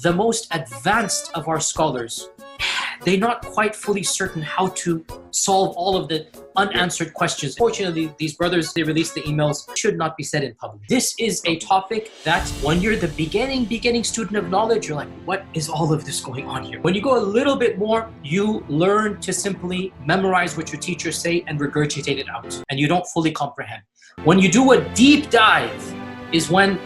the most advanced of our scholars, they're not quite fully certain how to solve all of the unanswered questions. Fortunately, these brothers, they released the emails, should not be said in public. This is a topic that when you're the beginning student of knowledge, you're like, what is all of this going on here? When you go a little bit more, you learn to simply memorize what your teachers say and regurgitate it out, and you don't fully comprehend. When you do a deep dive is when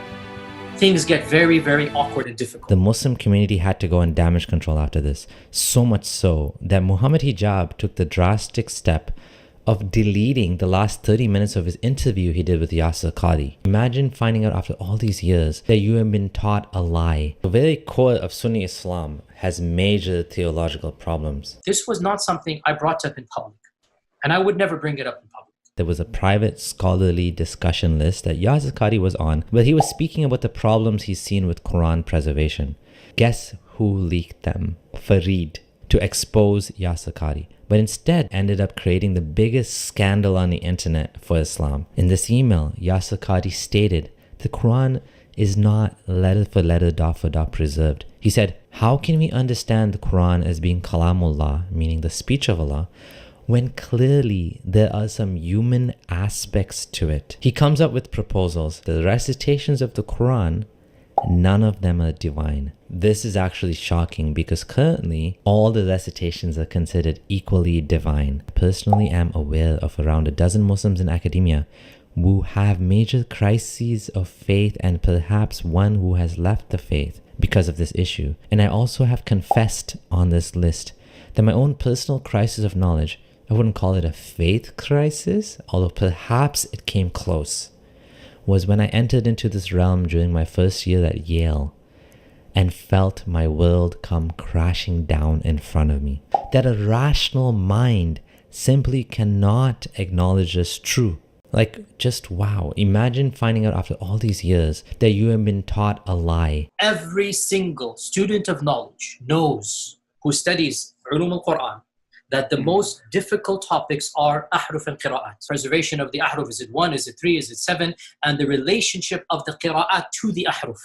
things get very, very awkward and difficult. The Muslim community had to go on damage control after this. So much so that Muhammad Hijab took the drastic step of deleting the last 30 minutes of his interview he did with Yasir Qadhi. Imagine finding out after all these years that you have been taught a lie. The very core of Sunni Islam has major theological problems. This was not something I brought up in public, and I would never bring it up in public. There was a private scholarly discussion list that Yasir Qadhi was on, where he was speaking about the problems he's seen with Quran preservation. Guess who leaked them? Fareed, to expose Yasir Qadhi, but instead ended up creating the biggest scandal on the internet for Islam. In this email, Yasir Qadhi stated the Quran is not letter for letter, dot for dot preserved. He said, how can we understand the Quran as being Kalamullah, meaning the speech of Allah, when clearly there are some human aspects to it? He comes up with proposals. The recitations of the Quran, none of them are divine. This is actually shocking because currently all the recitations are considered equally divine. I personally am aware of around a dozen Muslims in academia who have major crises of faith and perhaps one who has left the faith because of this issue. And I also have confessed on this list that my own personal crisis of knowledge, I wouldn't call it a faith crisis, although perhaps it came close, was when I entered into this realm during my first year at Yale and felt my world come crashing down in front of me. That a rational mind simply cannot acknowledge as true. Like, just wow. Imagine finding out after all these years that you have been taught a lie. Every single student of knowledge knows, who studies Ulum al-Quran, that the most difficult topics are ahruf and qira'at. Preservation of the ahruf, is it 1, is it 3, is it 7? And the relationship of the qira'at to the ahruf.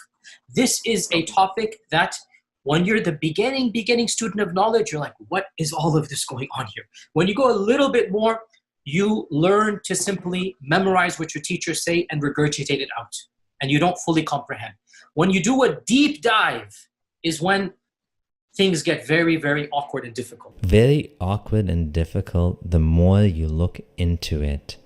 This is a topic that when you're the beginning student of knowledge, you're like, what is all of this going on here? When you go a little bit more, you learn to simply memorize what your teachers say and regurgitate it out, and you don't fully comprehend. When you do a deep dive is when things get very, very awkward and difficult. Very awkward and difficult the more you look into it.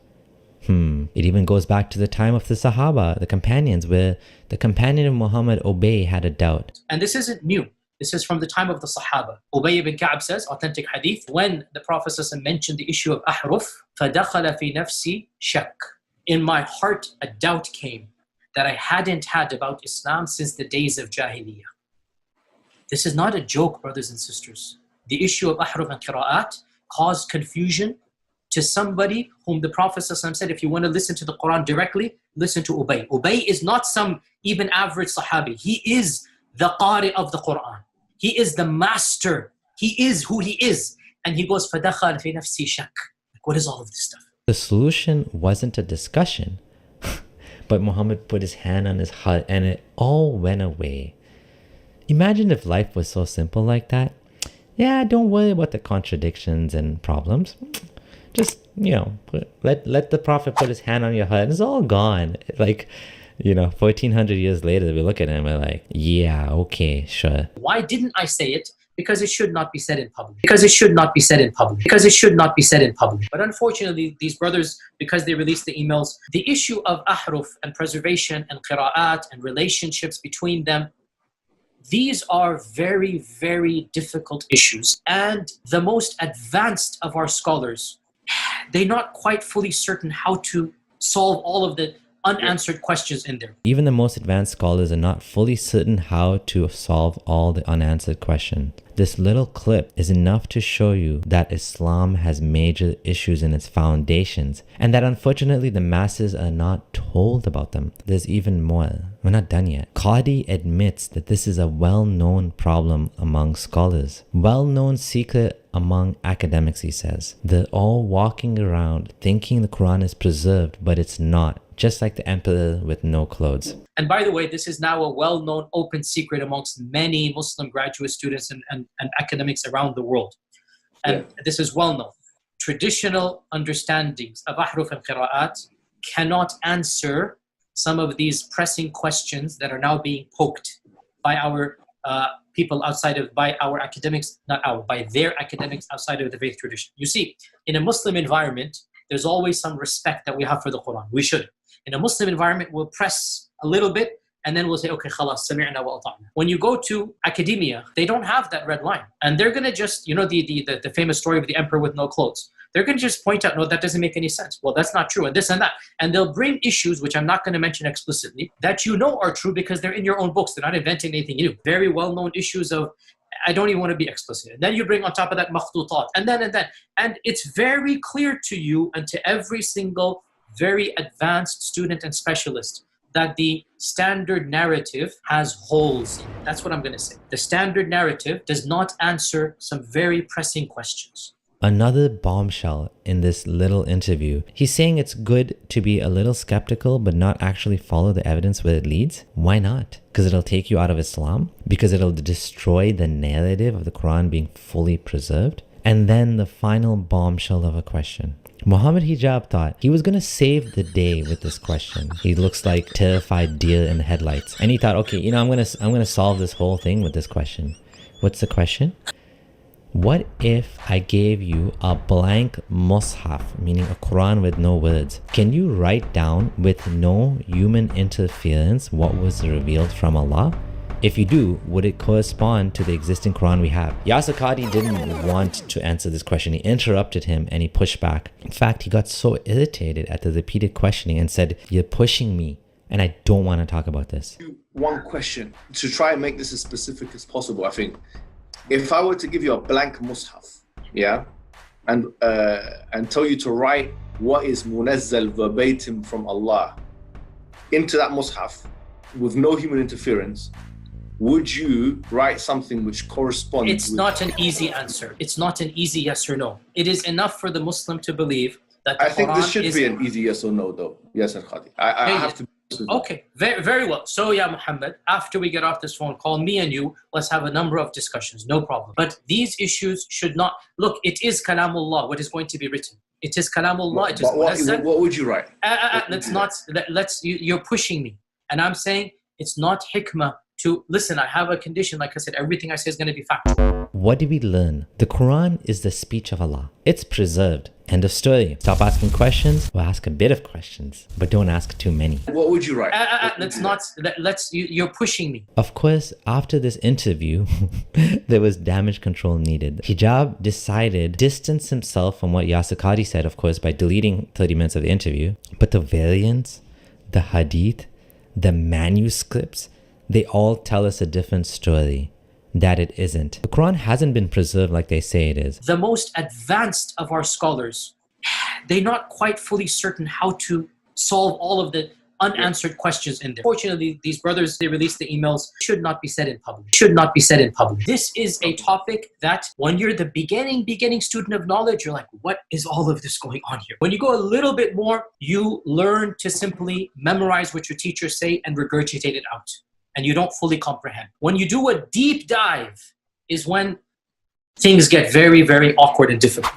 It even goes back to the time of the Sahaba, the companions, where the companion of Muhammad, Ubay, had a doubt. And this isn't new. This is from the time of the Sahaba. Ubay ibn Ka'b says, authentic hadith, when the Prophet mentioned the issue of ahruf, فَدَخَلَ فِي نَفْسِي شَكٍّ. In my heart, a doubt came that I hadn't had about Islam since the days of Jahiliyyah. This is not a joke, brothers and sisters. The issue of ahruf and qira'at caused confusion to somebody whom the Prophet said, if you want to listen to the Quran directly, listen to Ubay. Ubay is not some even average Sahabi. He is the Qari of the Quran. He is the master. He is who he is. And he goes, فَدَخَلْ فِي نَفْسِي شَكٍّ. Like, what is all of this stuff? The solution wasn't a discussion, but Muhammad put his hand on his heart and it all went away. Imagine if life was so simple like that. Yeah, don't worry about the contradictions and problems. Just, let the Prophet put his hand on your heart and it's all gone. Like, 1400 years later, we look at him and we're like, yeah, okay, sure. Why didn't I say it? Because it should not be said in public. Because it should not be said in public. Because it should not be said in public. But unfortunately, these brothers, because they released the emails, the issue of ahruf and preservation and qira'at and relationships between them, these are very, very difficult issues. And the most advanced of our scholars, they're not quite fully certain how to solve all of the unanswered questions in there. Even the most advanced scholars are not fully certain how to solve all the unanswered questions. This little clip is enough to show you that Islam has major issues in its foundations and that unfortunately the masses are not told about them. There's even more. We're not done yet. Qadhi admits that this is a well-known problem among scholars. Well-known secret among academics, he says. They're all walking around thinking the Quran is preserved, but it's not. just like the emperor with no clothes. And by the way, this is now a well-known open secret amongst many Muslim graduate students and academics around the world. And this is well known. Traditional understandings of ahruf and qira'at cannot answer some of these pressing questions that are now being poked by our people outside of, by our academics, by their academics outside of the faith tradition. You see, in a Muslim environment, there's always some respect that we have for the Quran. We should. In a Muslim environment, we'll press a little bit and then we'll say, okay, khalas, sami'na wa ata'na. When you go to academia, they don't have that red line. And they're going to just, you know, the famous story of the emperor with no clothes. They're going to just point out, no, that doesn't make any sense. Well, that's not true, and this and that. And they'll bring issues, which I'm not going to mention explicitly, that you know are true because they're in your own books. They're not inventing anything new. Very well-known issues of, I don't even want to be explicit. And then you bring on top of that makhtutat, and then. And it's very clear to you and to every single very advanced student and specialist that the standard narrative has holes in it. That's what I'm going to say. The standard narrative does not answer some very pressing questions. Another bombshell in this little interview. He's saying it's good to be a little skeptical but not actually follow the evidence where it leads. Why not? Because it'll take you out of Islam? Because it'll destroy the narrative of the Quran being fully preserved? And then the final bombshell of a question. Mohammed Hijab thought he was going to save the day with this question. He looks like terrified deer in the headlights. And he thought, okay, you know, I'm going to solve this whole thing with this question. What's the question? What if I gave you a blank Mushaf, meaning a Quran with no words? Can you write down with no human interference what was revealed from Allah? If you do, would it correspond to the existing Quran we have? Yasir Qadhi didn't want to answer this question. He interrupted him and he pushed back. In fact, he got so irritated at the repeated questioning and said, "You're pushing me and I don't want to talk about this." One question to try and make this as specific as possible. I think if I were to give you a blank Mushaf, and tell you to write what is munazzal verbatim from Allah into that Mushaf with no human interference, would you write something which corresponds? It's not an easy answer. It's not an easy yes or no. It is enough for the Muslim to believe that the I think Quran this should be an easy yes or no, though. Yasir Qadhi. I have to. Okay, very, very well. So, yeah, Muhammad, after we get off this phone call, me and you, let's have a number of discussions. No problem. But these issues should not... Look, it is Kalamullah, what is going to be written. It is Kalamullah. It is what would you write? You're pushing me. And I'm saying it's not hikmah to... Listen, I have a condition. Like I said, everything I say is going to be factual. What did we learn? The Quran is the speech of Allah. It's preserved. End of story. Stop asking questions, or ask a bit of questions, but don't ask too many. What would you write? You're pushing me. Of course, after this interview, there was damage control needed. Hijab decided to distance himself from what Yasir Qadhi said, of course, by deleting 30 minutes of the interview. But the variants, the hadith, the manuscripts, they all tell us a different story. That it isn't. The Quran hasn't been preserved like they say it is. The most advanced of our scholars, they're not quite fully certain how to solve all of the unanswered questions in there. Fortunately, these brothers, they released the emails. Should not be said in public. Should not be said in public. This is a topic that when you're the beginning student of knowledge, you're like, what is all of this going on here? When you go a little bit more, you learn to simply memorize what your teachers say and regurgitate it out. And you don't fully comprehend. When you do a deep dive is when things get very, very awkward and difficult.